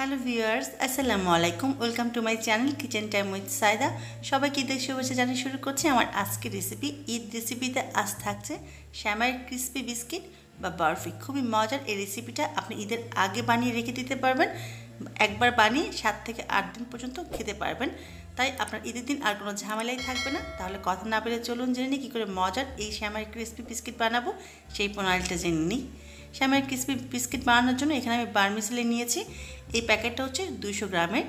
Hello viewers, আসসালামু আলাইকুম। Welcome to my channel kitchen time with Saida. সবাইকে ঈদের শুভেচ্ছা জানিয়ে শুরু করছি আমার আজকের রেসিপি। ঈদ রেসিপিতে আজ থাকছে সেমাইয়ের ক্রিস্পি বিস্কিট বা বার্ফি। খুবই মজার এই রেসিপিটা আপনি ঈদের আগে বানিয়ে রেখে দিতে পারবেন। একবার বানিয়ে 7 থেকে 8 দিন পর্যন্ত খেতে পারবেন। তাই আপনার ঈদের দিন আর কোনো ঝামেলাই থাকবে না। তাহলে কথা না বলে চলুন জেনে নিই কী করে মজার এই সেমাইয়ের ক্রিস্পি বিস্কিট বানাবো, সেই প্রণালীটা জেনে নিই। সেমাইয়ের ক্রিস্পি বিস্কিট বানানোর জন্য এখানে আমি ভার্মিসেলি নিয়েছি। এই প্যাকেটটা হচ্ছে 200 গ্রামের।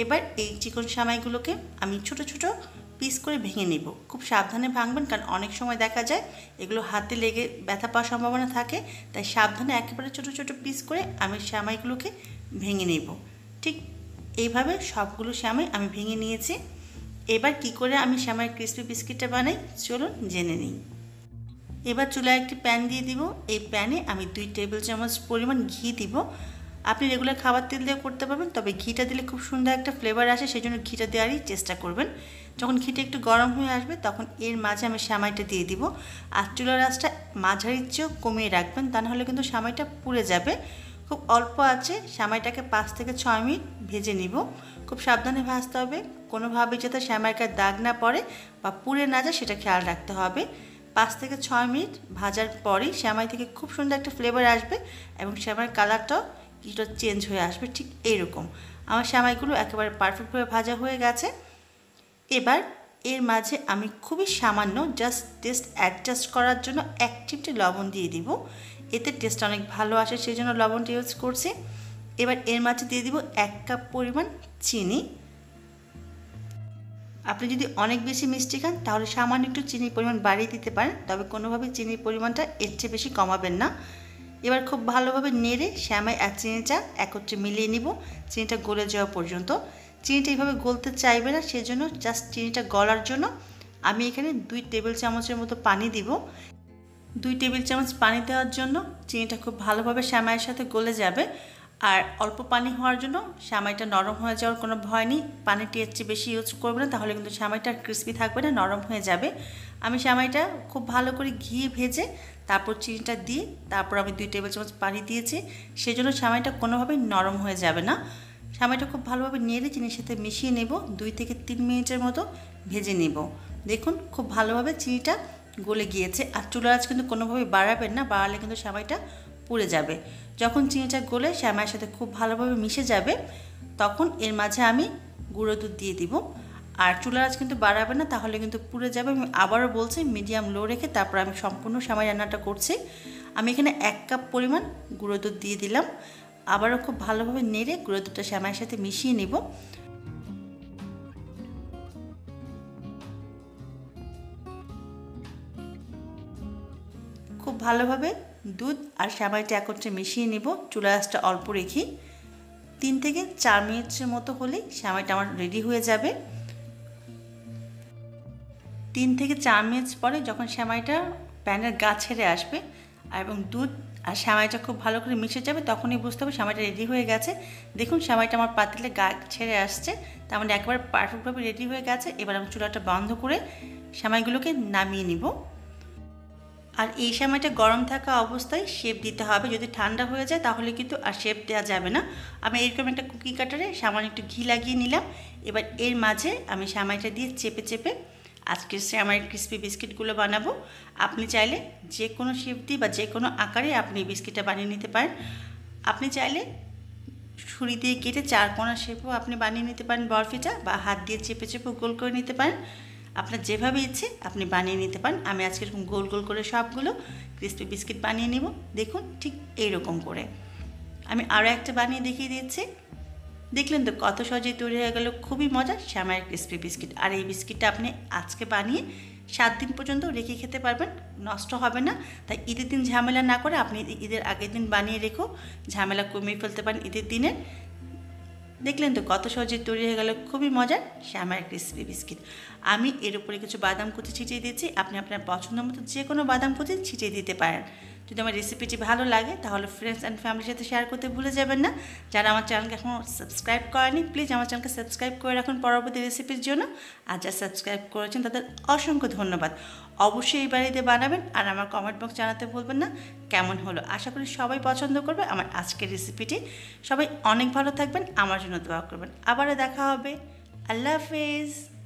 এবার এই চিকন সেমাইগুলোকে আমি ছোট ছোট পিস করে ভেঙে নিব। খুব সাবধানে ভাঙবেন, কারণ অনেক সময় দেখা যায় এগুলো হাতে লেগে ব্যথা পাওয়ার সম্ভাবনা থাকে। তাই সাবধানে একেবারে ছোট ছোট পিস করে আমি সেমাইগুলোকে ভেঙে নেব। ঠিক এইভাবে সবগুলো সেমাই আমি ভেঙে নিয়েছি। এবার কি করে আমি সেমাইয়ের ক্রিস্পি বিস্কিটটা বানাই চলুন জেনে নিই। এবার চুলায় একটি প্যান দিয়ে দিব। এই প্যানে আমি 2 টেবিল চামচ পরিমাণ ঘি দিব। আপনি রেগুলার খাবার তেল দিয়ে করতে পারবেন, তবে ঘিটা দিলে খুব সুন্দর একটা ফ্লেভার আসে, সেই জন্য ঘিটা দেওয়ারই চেষ্টা করবেন। যখন ঘিটা একটু গরম হয়ে আসবে তখন এর মাঝে আমি সেমাইটা দিয়ে দিব। আর চুলার আঁচটা মাঝারির চেয়েও কমিয়ে রাখবেন, তা নাহলে কিন্তু সেমাইটা পুড়ে যাবে। খুব অল্প আছে সেমাইটাকে 5 থেকে 6 মিনিট ভেজে নিব। খুব সাবধানে ভাজতে হবে, কোনোভাবে যাতে সেমাইটার দাগ না পড়ে বা পুড়ে না যায় সেটা খেয়াল রাখতে হবে। 5 থেকে 6 মিনিট ভাজার পরই সেমাই থেকে খুব সুন্দর একটা ফ্লেভার আসবে এবং সেমাইয়ের কালারটাও কিছুটা চেঞ্জ হয়ে আসবে। ঠিক এইরকম আমার সেমাইগুলো একেবারে পারফেক্টভাবে ভাজা হয়ে গেছে। এবার এর মাঝে আমি খুবই সামান্য জাস্ট টেস্ট অ্যাডজাস্ট করার জন্য 1 চিমটি লবণ দিয়ে দিব। এতে টেস্ট অনেক ভালো আসে, সেই জন্য লবণটা ইউজ করছি। এবার এর মাঝে দিয়ে দিব 1 কাপ পরিমাণ চিনি। আপনি যদি অনেক বেশি মিষ্টি খান তাহলে সামান্য একটু চিনির পরিমাণ বাড়িয়ে দিতে পারেন, তবে কোনোভাবে চিনির পরিমাণটা এর চেয়ে বেশি কমাবেন না। এবার খুব ভালোভাবে নেড়ে সেমাই আর চিনিটা একত্রে মিলিয়ে নিব, চিনিটা গলে যাওয়া পর্যন্ত। চিনিটা এইভাবে গলতে চাইবে না, সেজন্য জাস্ট চিনিটা গলার জন্য আমি এখানে 2 টেবিল চামচের মতো পানি দিব। 2 টেবিল চামচ পানি দেওয়ার জন্য চিনিটা খুব ভালোভাবে সেমাইয়ের সাথে গলে যাবে। আর অল্প পানি হওয়ার জন্য সেমাইটা নরম হয়ে যাওয়ার কোনো ভয় নেই। পানিটি এর চেয়ে বেশি ইউজ করবে না, তাহলে কিন্তু সেমাইটা ক্রিস্পি থাকবে না, নরম হয়ে যাবে। আমি সেমাইটা খুব ভালো করে ঘি ভেজে তারপর চিনিটা দিয়ে তারপর আমি 2 টেবিল চামচ পানি দিয়েছি, সেজন্য সেমাইটা কোনোভাবেই নরম হয়ে যাবে না। সেমাইটা খুব ভালোভাবে নেড়ে চিনির সাথে মিশিয়ে নেব। 2 থেকে 3 মিনিটের মতো ভেজে নেব। দেখুন খুব ভালোভাবে চিনিটা গলে গিয়েছে। আর চুলার আঁচ কিন্তু কোনোভাবেই বাড়াবেন না, বাড়ালে কিন্তু সেমাইটা পুড়ে যাবে। যখন চিনিটা গলে সেমাইয়ের সাথে খুব ভালোভাবে মিশে যাবে তখন এর মাঝে আমি গুঁড়ো দুধ দিয়ে দিব। আর চুলার আঁচ কিন্তু বাড়াবে না, তাহলে কিন্তু পুড়ে যাবে। আমি আবারও বলছি মিডিয়াম লো রেখে তারপর আমি সম্পূর্ণ সেমাই রান্নাটা করছি। আমি এখানে 1 কাপ পরিমাণ গুঁড়ো দুধ দিয়ে দিলাম। আবারও খুব ভালোভাবে নেড়ে গুঁড়ো দুধটা সেমাইয়ের সাথে মিশিয়ে নেব। খুব ভালোভাবে দুধ আর সেমাইটা একত্রে মিশিয়ে নেব, চুলার আঁচটা অল্প রেখে। 3 থেকে 4 মিনিটের মতো হলেই সেমাইটা আমার রেডি হয়ে যাবে। 3 থেকে 4 মিনিট পরে যখন সেমাইটা প্যানের গা ছেড়ে আসবে এবং দুধ আর সেমাইটা খুব ভালো করে মিশে যাবে, তখনই বুঝতে হবে সেমাইটা রেডি হয়ে গেছে। দেখুন সেমাইটা আমার পাতিলে গা ছেড়ে আসছে, তার মানে একেবারে পারফেক্টভাবে রেডি হয়ে গেছে। এবার আমি চুলাটা বন্ধ করে সেমাইগুলোকে নামিয়ে নিব। আর এই সেমাইটা গরম থাকা অবস্থায় শেপ দিতে হবে, যদি ঠান্ডা হয়ে যায় তাহলে কিন্তু আর শেপ দেওয়া যাবে না। আমি এরকম একটা কুকি কাটারে সামান্য একটু ঘি লাগিয়ে নিলাম। এবার এর মাঝে আমি সেমাইটা দিয়ে চেপে চেপে আজকের সেমাইয়ের ক্রিস্পি বিস্কিটগুলো বানাবো। আপনি চাইলে যে কোনো শেপ দিয়ে বা যে কোনো আকারে আপনি বিস্কিটটা বানিয়ে নিতে পারেন। আপনি চাইলে ছুরি দিয়ে কেটে 4 কোণা শেপও আপনি বানিয়ে নিতে পারেন বরফিটা, বা হাত দিয়ে চেপে চেপে গোল করে নিতে পারেন। আপনার যেভাবে ইচ্ছে আপনি বানিয়ে নিতে পারেন। আমি আজকে এরকম গোল গোল করে সবগুলো ক্রিস্পি বিস্কিট বানিয়ে নেব। দেখুন ঠিক এইরকম করে আমি আরও একটা বানিয়ে দেখিয়ে দিচ্ছি। দেখলেন তো কত সহজেই তৈরি হয়ে গেল খুবই মজার সেমাইয়ের ক্রিস্পি বিস্কিট। আর এই বিস্কিটটা আপনি আজকে বানিয়ে 7 দিন পর্যন্ত রেখে খেতে পারবেন, নষ্ট হবে না। তাই ঈদের দিন ঝামেলা না করে আপনি ঈদের আগের দিন বানিয়ে রেখেও ঝামেলা কমিয়ে ফেলতে পারেন ঈদের দিনে। দেখলেন তো কত সহজে তৈরি হয়ে গেল খুবই মজার সেমাইয়ের ক্রিস্পি বিস্কিট। আমি এর উপরে কিছু বাদাম কুচি ছিটিয়ে দিচ্ছি, আপনি আপনার পছন্দ মতো যে কোনো বাদাম কুচি ছিটিয়ে দিতে পারেন। যদি আমার রেসিপিটি ভালো লাগে তাহলে ফ্রেন্ডস অ্যান্ড ফ্যামিলির সাথে শেয়ার করতে ভুলে যাবেন না। যারা আমার চ্যানেলকে এখনও সাবস্ক্রাইব করেনি প্লিজ আমার চ্যানেলকে সাবস্ক্রাইব করে রাখুন পরবর্তী রেসিপির জন্য। আর যারা সাবস্ক্রাইব করেছেন তাদের অসংখ্য ধন্যবাদ। অবশ্যই এই বাড়িতে বানাবেন আর আমার কমেন্ট বক্স জানাতে ভুলবেন না কেমন হলো। আশা করি সবাই পছন্দ করবে আমার আজকের রেসিপিটি। সবাই অনেক ভালো থাকবেন, আমার জন্য দোয়া করবেন। আবারও দেখা হবে। আল্লাহ হাফেজ।